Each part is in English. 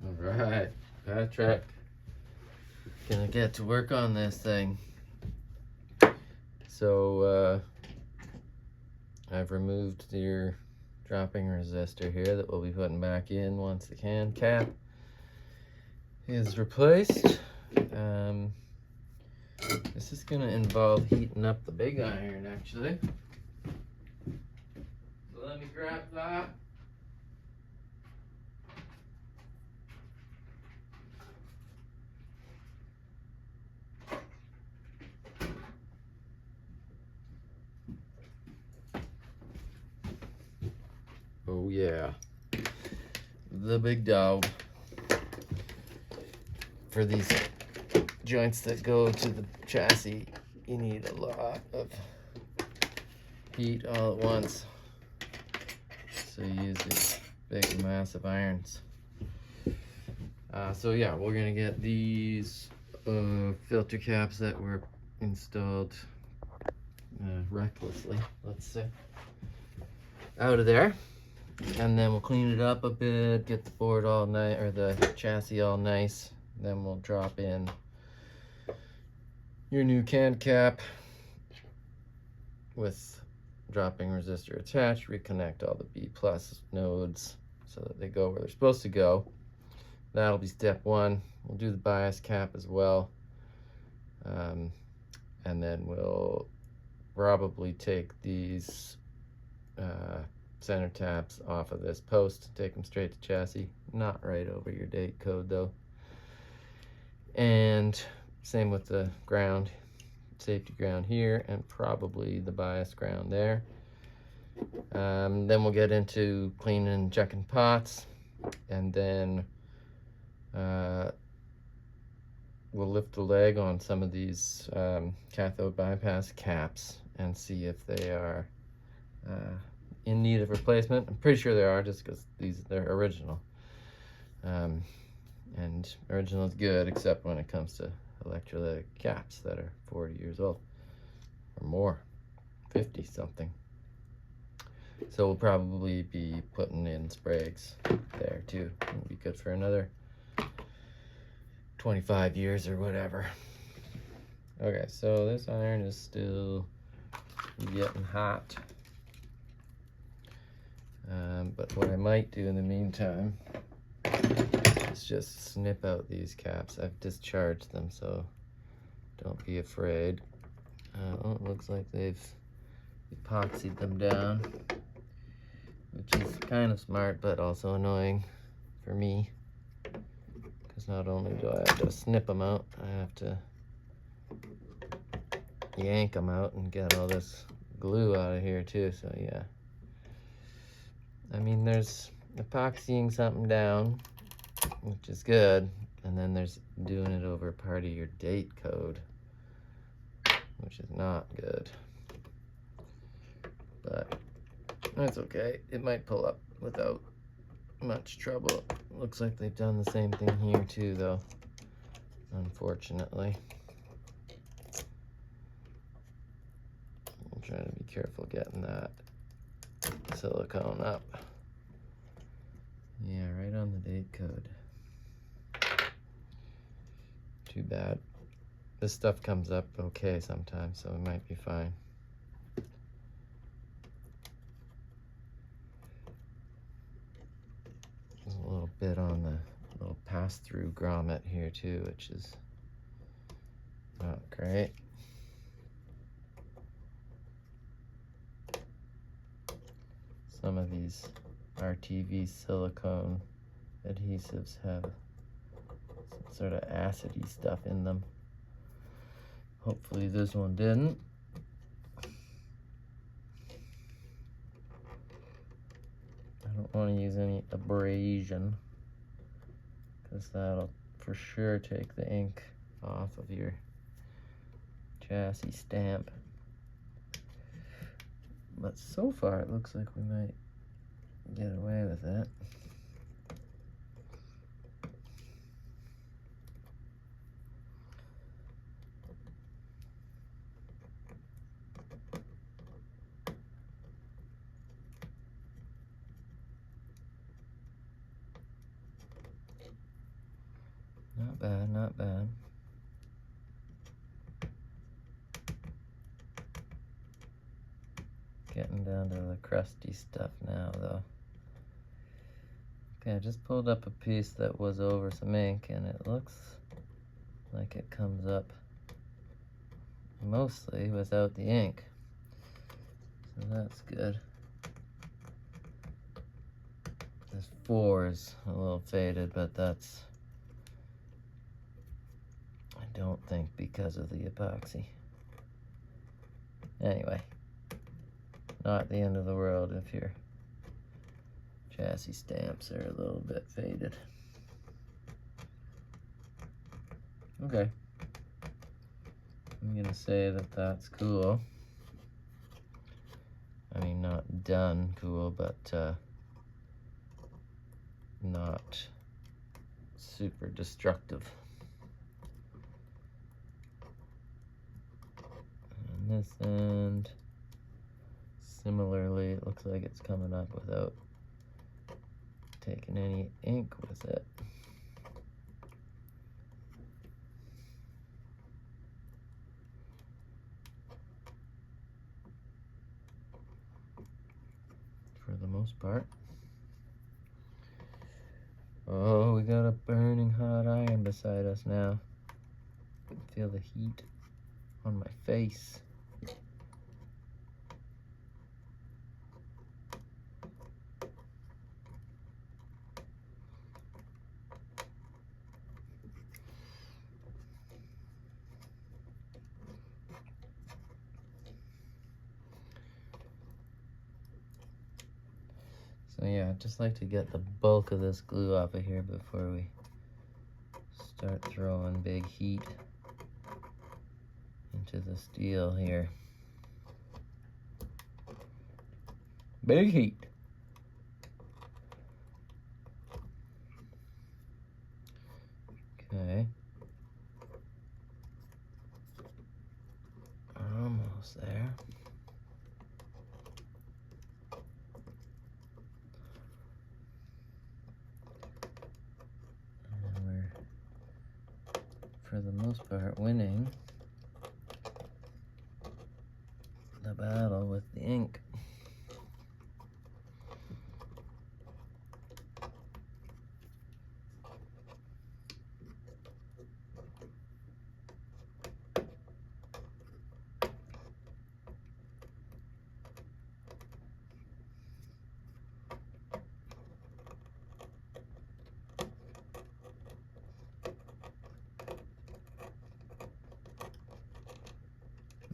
Alright, Patrick. Gonna get to work on this thing. So, I've removed your dropping resistor here that we'll be putting back in once the can cap is replaced. This is gonna involve heating up the big iron, actually. So let me grab that. Oh yeah, the big dog. For these joints that go to the chassis, you need a lot of heat all at once. So you use these big massive irons. So yeah, we're gonna get these filter caps that were installed recklessly, let's say, out of there. And then we'll clean it up a bit, get the board all nice, or the chassis all nice. Then we'll drop in your new can cap with dropping resistor attached, reconnect all the B+ nodes so that they go where they're supposed to go. That'll be step one. We'll do the bias cap as well. And then we'll probably take these center taps off of this post, take them straight to chassis, not right over your date code though. And same with the ground, safety ground here, and probably the bias ground there. Then we'll get into cleaning and checking pots, and then we'll lift the leg on some of these cathode bypass caps and see if they are in need of replacement. I'm pretty sure they are, just because they're original. And original is good, except when it comes to electrolytic caps that are 40 years old or more, 50 something. So we'll probably be putting in sprays there too. It'll be good for another 25 years or whatever. Okay, so this iron is still getting hot. But what I might do in the meantime is just snip out these caps. I've discharged them, so don't be afraid. Oh, it looks like they've epoxied them down, which is kind of smart, but also annoying for me. Because not only do I have to snip them out, I have to yank them out and get all this glue out of here too, so yeah. I mean, there's epoxying something down, which is good, and then there's doing it over part of your date code, which is not good. But that's okay. It might pull up without much trouble. Looks like they've done the same thing here too, though, unfortunately. I'm trying to be careful getting that silicone up. Yeah, right on the date code. Too bad. This stuff comes up okay sometimes, so it might be fine. There's a little bit on the little pass-through grommet here too, which is not great. Some of these RTV silicone adhesives have some sort of acidy stuff in them. Hopefully this one didn't. I don't want to use any abrasion, because that'll for sure take the ink off of your chassis stamp. But so far it looks like we might get away with it. Not bad, not bad. Getting down to the crusty stuff now, though. Okay, I just pulled up a piece that was over some ink, and it looks like it comes up mostly without the ink. So that's good. This 4 is a little faded, but that's, I don't think, because of the epoxy. Anyway, not the end of the world if your chassis stamps are a little bit faded. Okay. I'm gonna say that that's cool. I mean, not done cool, but not super destructive. And this end, similarly, it looks like it's coming up without taking any ink with it. For the most part. Oh, we got a burning hot iron beside us now. I can feel the heat on my face. So yeah, I'd just like to get the bulk of this glue off of here before we start throwing big heat into the steel here. Big heat. Okay. Almost there. And we're, for the most part, winning the battle with the ink.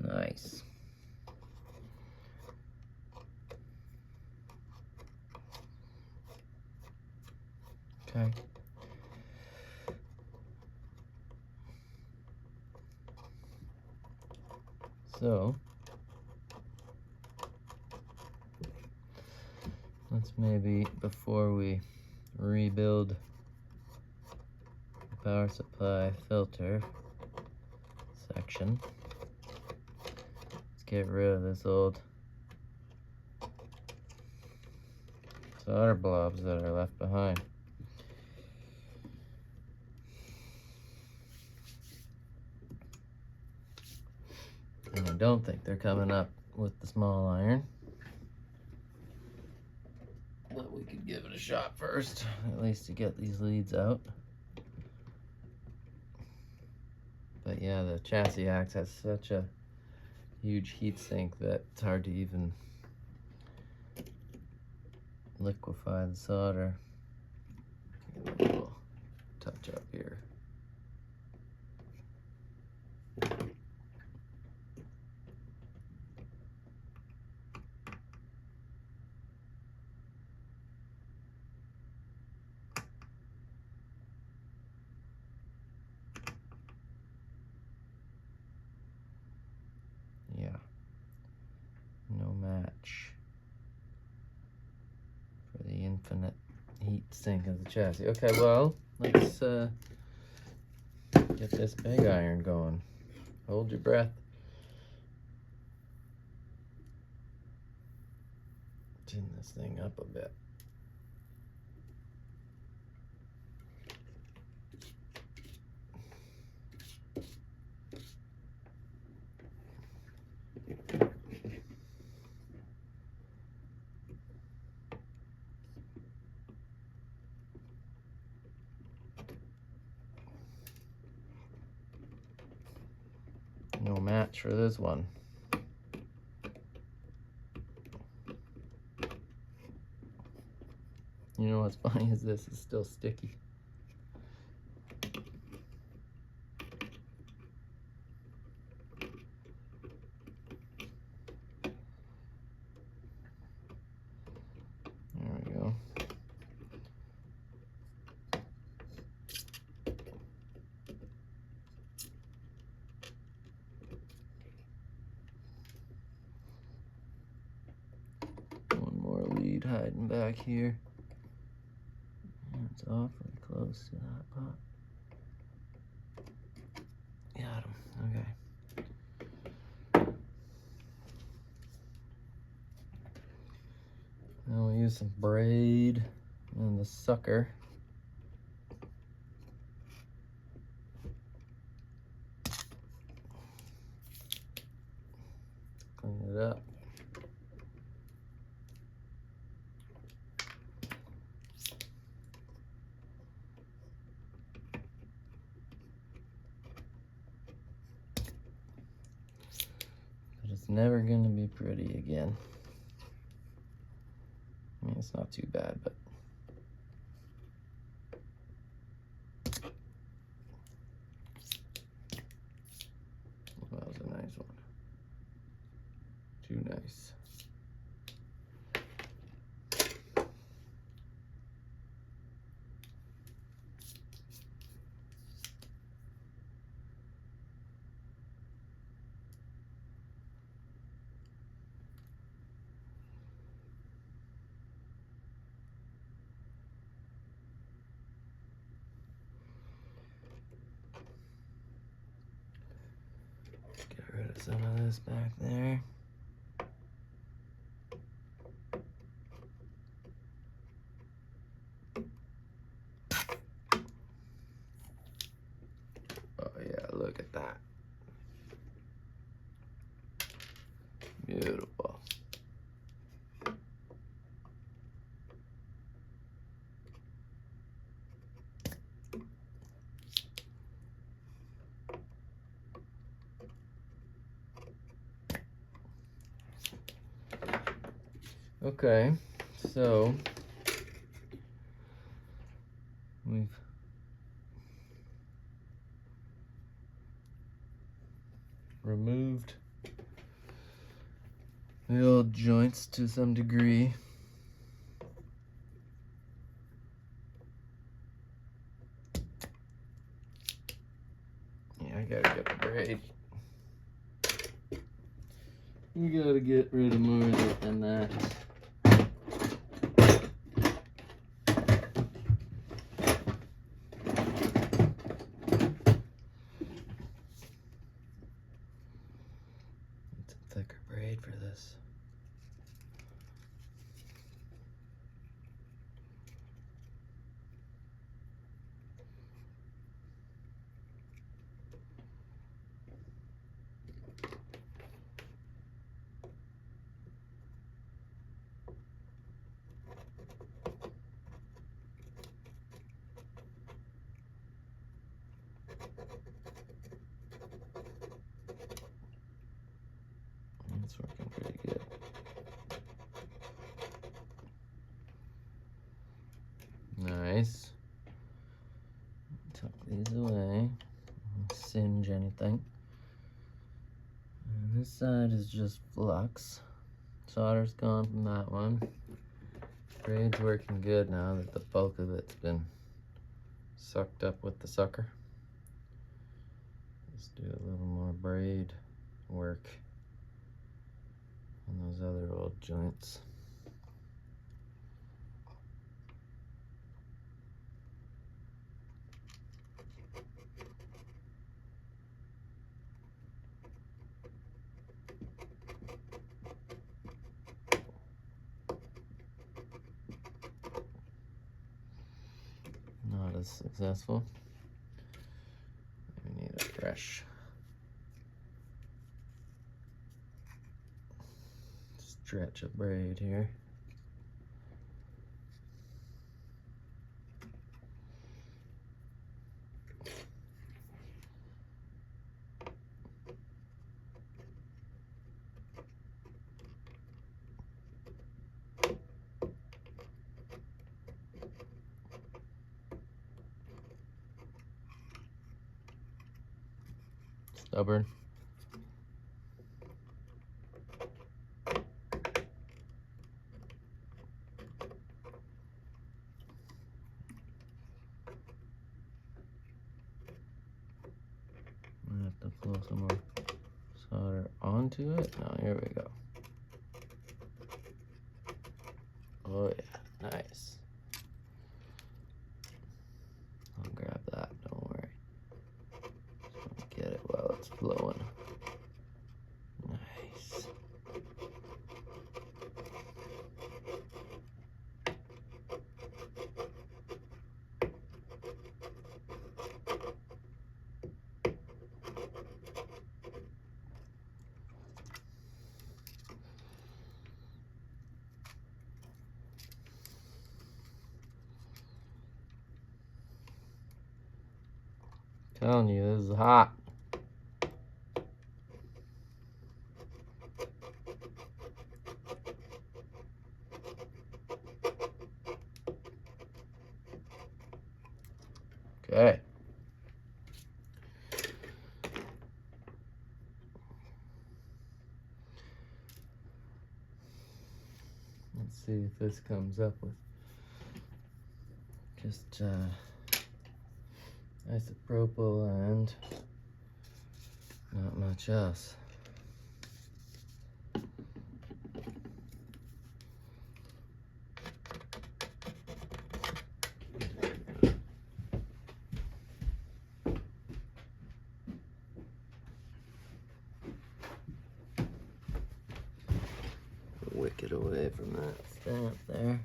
Nice. Okay. So, let's maybe, before we rebuild the power supply filter section, let's get rid of this old solder blobs that are left behind. And I don't think they're coming up with the small iron. But we could give it a shot first, at least to get these leads out. But yeah, the chassis axe has such a huge heat sink that it's hard to even liquefy the solder. Give it a little touch up here. Yeah, no match for the infinite heat sink of the chassis. Okay, well, let's get this big iron going. Hold your breath. Tin this thing up a bit. attach for this one. You know what's funny is this is still sticky. There we go. One more lead hiding back here. It's awfully close to that pot. Got him. Okay. Now we'll use some braid and the sucker. Clean it up. It's never going to be pretty again. I mean, it's not too bad, but that was a nice one. Too nice. Get rid of some of this back there. Oh yeah, look at that. Beautiful. Okay, so we've removed the old joints to some degree. Yeah, I gotta get the braid. You gotta get rid of more of it than that. It's a thicker braid for this. It's working pretty good. Nice. Tuck these away. Don't singe anything. And this side is just flux. Solder's gone from that one. Braid's working good now that the bulk of it's been sucked up with the sucker. Let's do a little more braid work on those other old joints. Not as successful. We need a fresh stretch of braid here. stubborn. I have to blow some more solder onto it. Now here we go. Oh yeah, nice. I'll grab that, don't worry. Just get it while it's flowing. Nice. Telling you, this is hot. Okay. Let's see if this comes up with just isopropyl and not much else. Wick it away from that stamp there.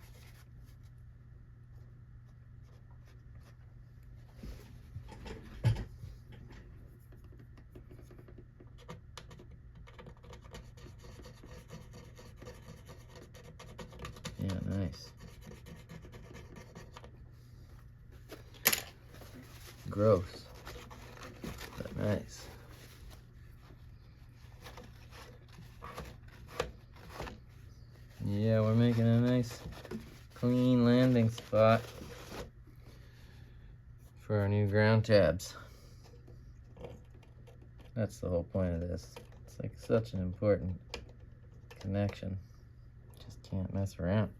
Yeah, nice. Gross, but nice. Yeah, we're making a nice clean landing spot for our new ground tabs. That's the whole point of this. It's like such an important connection. Just can't mess around.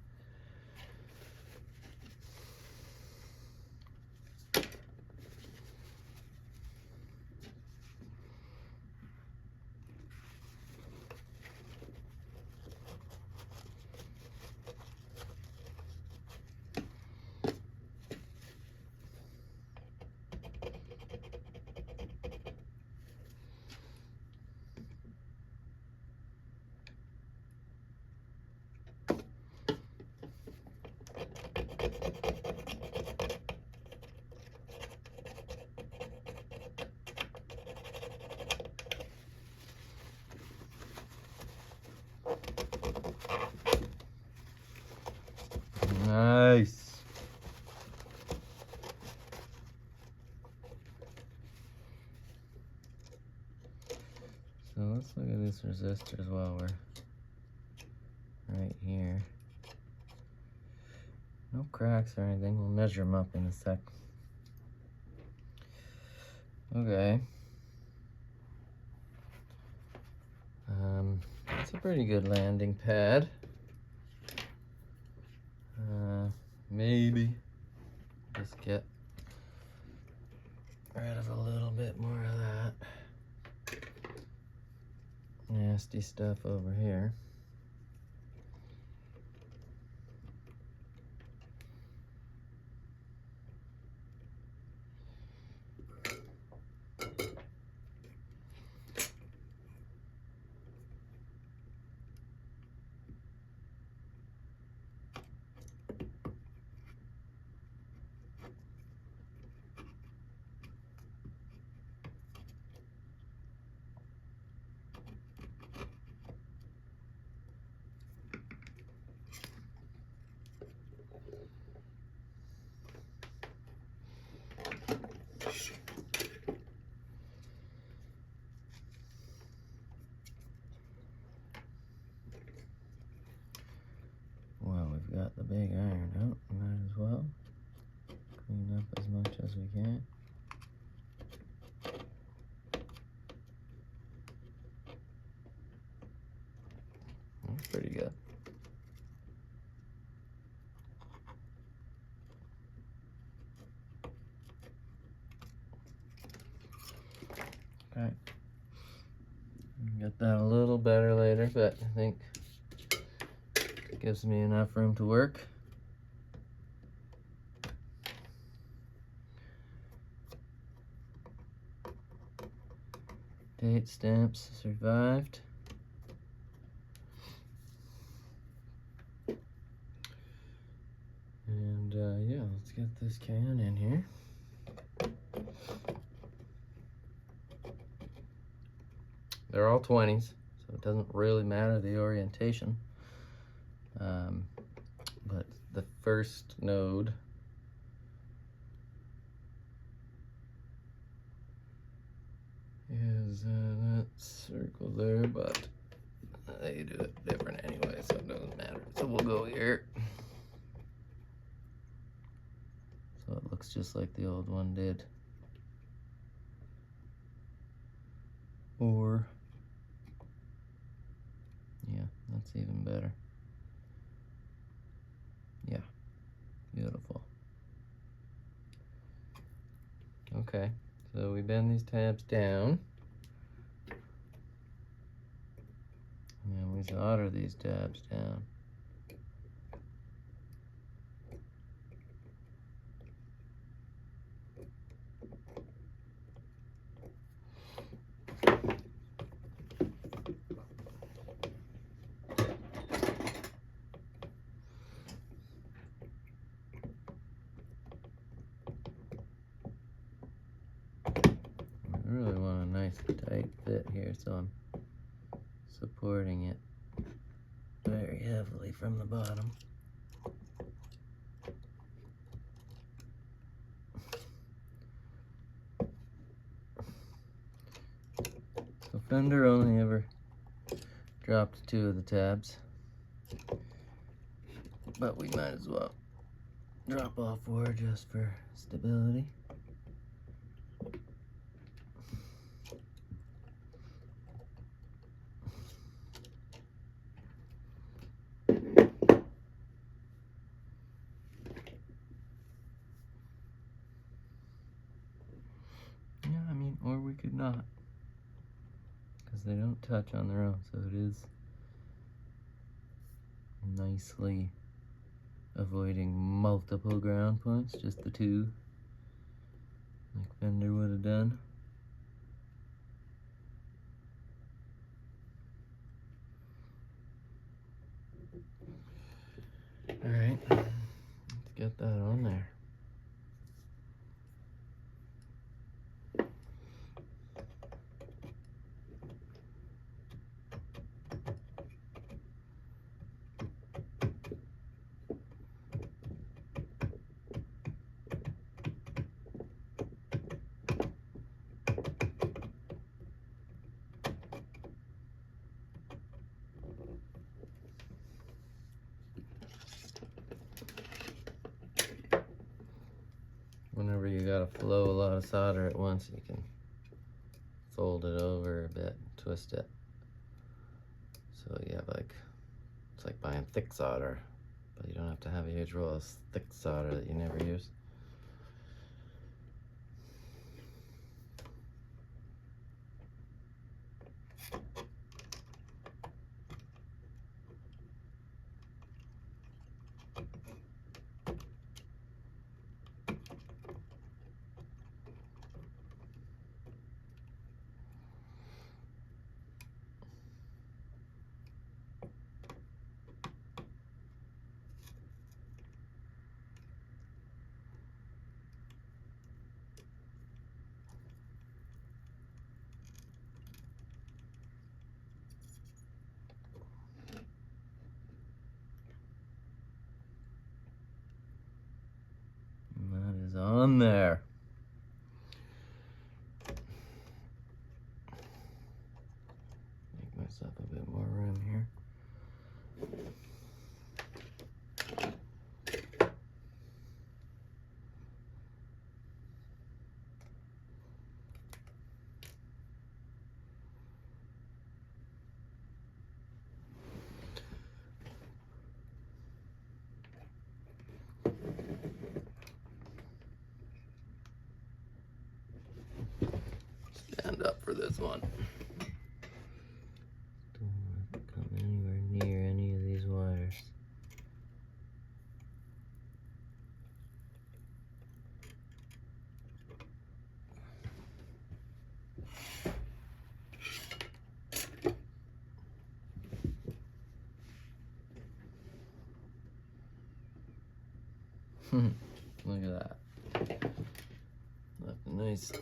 Nice. So let's look at these resistors while we're right here. No cracks or anything. We'll measure them up in a sec. Okay. That's a pretty good landing pad. Maybe just get rid of a little bit more of that nasty stuff over here. Well, we've got the big iron out. Might as well clean up as much as we can. get that a little better later, but I think it gives me enough room to work. Date stamps survived. And yeah, let's get this can in here. They're all 20s, so it doesn't really matter the orientation. But the first node is that circle there, but they do it different anyway, so it doesn't matter. So we'll go here. So it looks just like the old one did. Or, yeah, that's even better. Yeah, beautiful. Okay, so we bend these tabs down. And we solder these tabs down. I really want a nice tight fit here, so I'm supporting it very heavily from the bottom. So Fender only ever dropped 2 of the tabs, but we might as well drop off 4 just for stability. Yeah, I mean, or we could not, because they don't touch on their own, so it is nicely avoiding multiple ground points, just the 2, like Fender would have done. Alright, let's get that on there. Whenever you gotta flow a lot of solder at once, you can fold it over a bit, twist it. So you have like, it's like buying thick solder, but you don't have to have a huge roll of thick solder that you never use. On there. Make myself a bit more room here. Stand up for this one. Look at that. Left a nice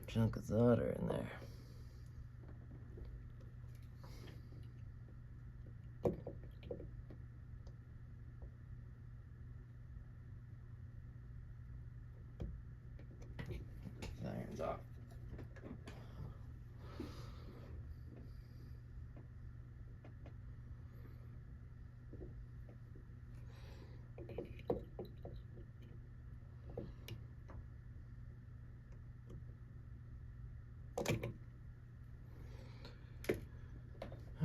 chunk of solder in there. The iron's off.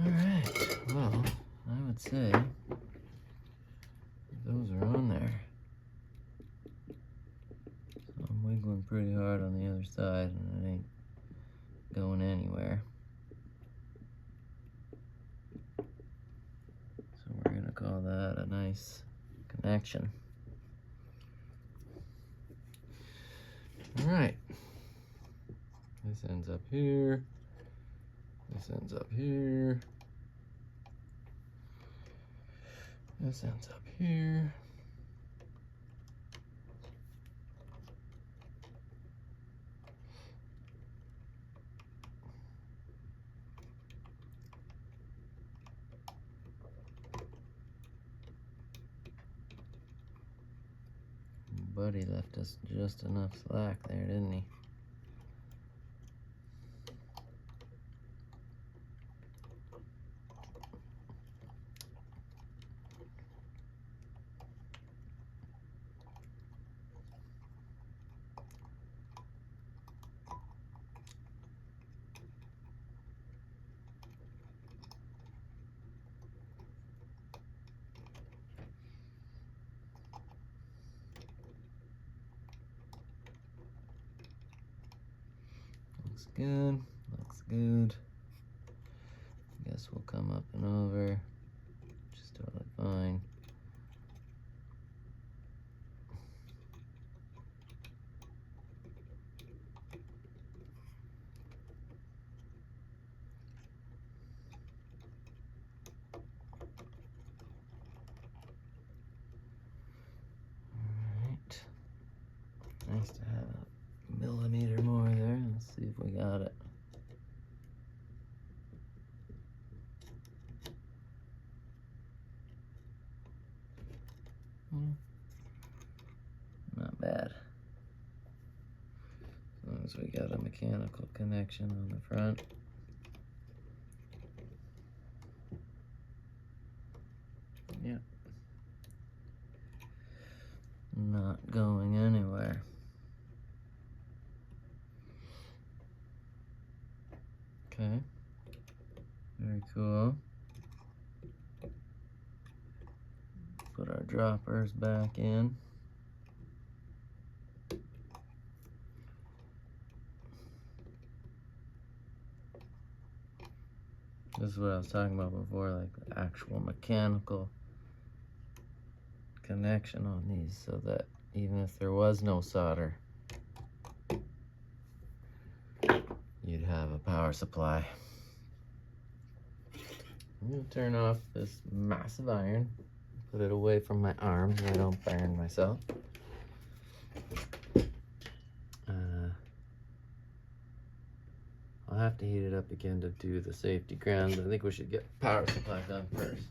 Alright, well, I would say those are on there. So I'm wiggling pretty hard on the other side and it ain't going anywhere. So we're gonna call that a nice connection. Alright. This ends up here. This ends up here. This ends up here. Buddy left us just enough slack there, didn't he? Looks good, looks good. I guess we'll come up and over, just totally fine. Alright, nice to have a millimeter more there. Let's see if we got it. Not bad. As long as we got a mechanical connection on the front. Yep. Not going anywhere. Okay. Very cool. Put our droppers back in. This is what I was talking about before, like the actual mechanical connection on these, so that even if there was no solder, you'd have a power supply. I'm gonna turn off this massive iron, put it away from my arm so I don't burn myself. I'll have to heat it up again to do the safety grounds. I think we should get power supply done first.